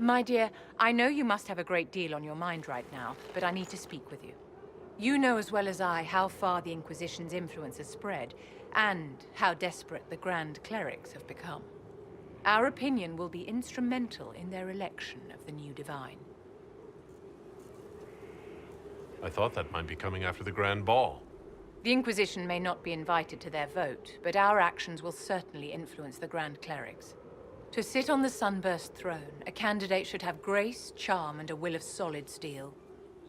My dear, I know you must have a great deal on your mind right now, but I need to speak with you. You know as well as I how far the Inquisition's influence has spread, and how desperate the Grand Clerics have become. Our opinion will be instrumental in their election of the new Divine. I thought that might be coming after the Grand Ball. The Inquisition may not be invited to their vote, but our actions will certainly influence the Grand Clerics. To sit on the Sunburst throne, a candidate should have grace, charm, and a will of solid steel.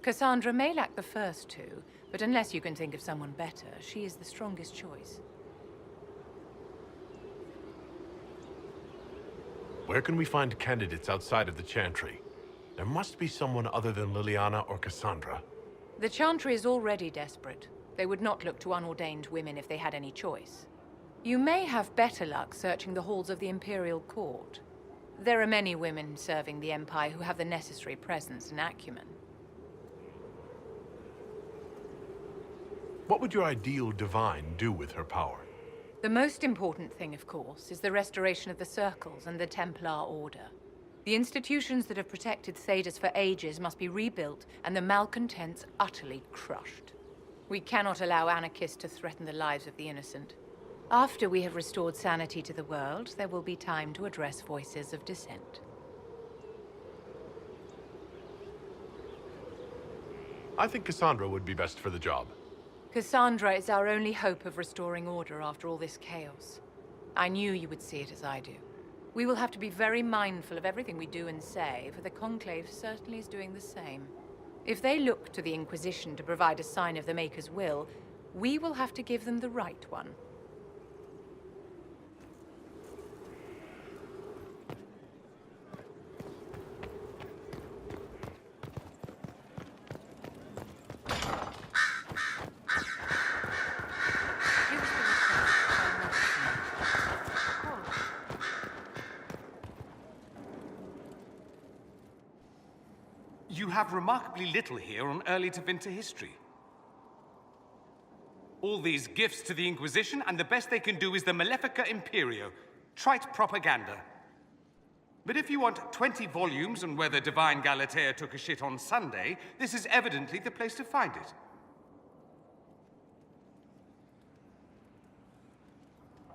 Cassandra may lack the first two, but unless you can think of someone better, she is the strongest choice. Where can we find candidates outside of the Chantry? There must be someone other than Liliana or Cassandra. The Chantry is already desperate. They would not look to unordained women if they had any choice. You may have better luck searching the halls of the Imperial Court. There are many women serving the Empire who have the necessary presence and acumen. What would your ideal Divine do with her power? The most important thing, of course, is the restoration of the Circles and the Templar Order. The institutions that have protected Thedas for ages must be rebuilt, and the malcontents utterly crushed. We cannot allow anarchists to threaten the lives of the innocent. After we have restored sanity to the world, there will be time to address voices of dissent. I think Cassandra would be best for the job. Cassandra is our only hope of restoring order after all this chaos. I knew you would see it as I do. We will have to be very mindful of everything we do and say, for the Conclave certainly is doing the same. If they look to the Inquisition to provide a sign of the Maker's will, we will have to give them the right one. You have remarkably little here on early to winter history. All these gifts to the Inquisition, and the best they can do is the Malefica Imperio. Trite propaganda. But if you want 20 volumes on whether Divine Galatea took a shit on Sunday, this is evidently the place to find it.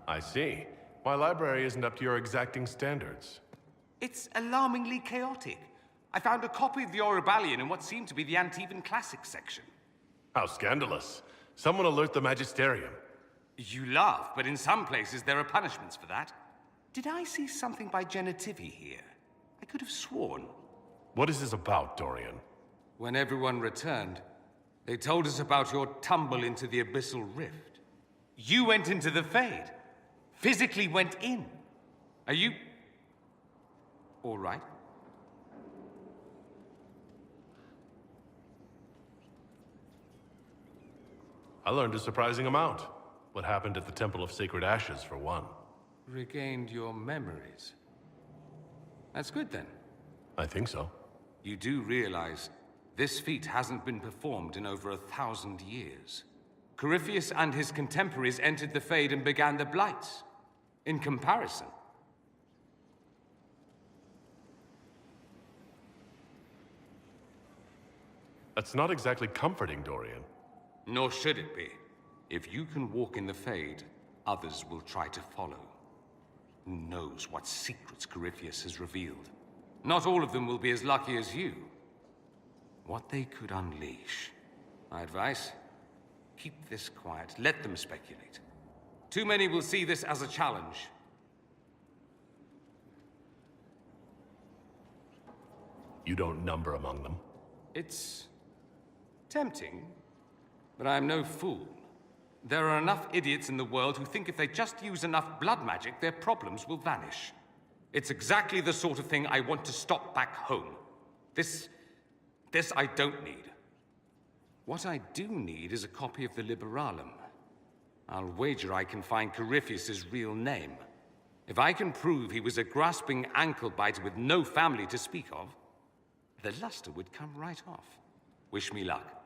I see. My library isn't up to your exacting standards. It's alarmingly chaotic. I found a copy of the Oribalian in what seemed to be the Antivan Classics section. How scandalous. Someone alert the Magisterium. You laugh, but in some places there are punishments for that. Did I see something by Genitivi here? I could have sworn. What is this about, Dorian? When everyone returned, they told us about your tumble into the Abyssal Rift. You went into the Fade. Physically went in. Are you... all right? I learned a surprising amount. What happened at the Temple of Sacred Ashes, for one. Regained your memories. That's good, then. I think so. You do realize this feat hasn't been performed in over 1,000 years. Corypheus and his contemporaries entered the Fade and began the Blights. In comparison. That's not exactly comforting, Dorian. Nor should it be. If you can walk in the Fade, others will try to follow. Who knows what secrets Corypheus has revealed? Not all of them will be as lucky as you. What they could unleash. My advice? Keep this quiet. Let them speculate. Too many will see this as a challenge. You don't number among them. It's tempting, but I'm no fool. There are enough idiots in the world who think if they just use enough blood magic, their problems will vanish. It's exactly the sort of thing I want to stop back home. This I don't need. What I do need is a copy of the Liberalum. I'll wager I can find Corypheus's real name. If I can prove he was a grasping ankle-biter with no family to speak of, the luster would come right off. Wish me luck.